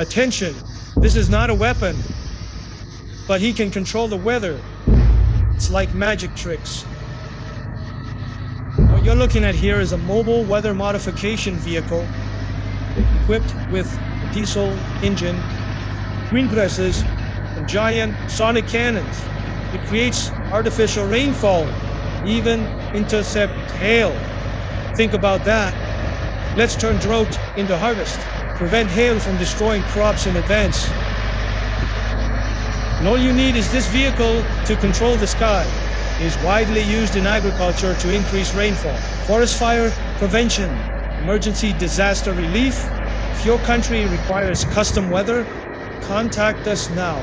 Attention, this is not a weapon, but he can control the weather. It's like magic tricks. What you're looking at here is a mobile weather modification vehicle equipped with a diesel engine, wind presses, and giant sonic cannons. It creates artificial rainfall, even intercept hail. Think about that. Let's turn drought into harvest. Prevent hail from destroying crops in advance. And all you need is this vehicle to control the sky. It is widely used in agriculture to increase rainfall, forest fire prevention, emergency disaster relief. If your country requires custom weather, contact us now.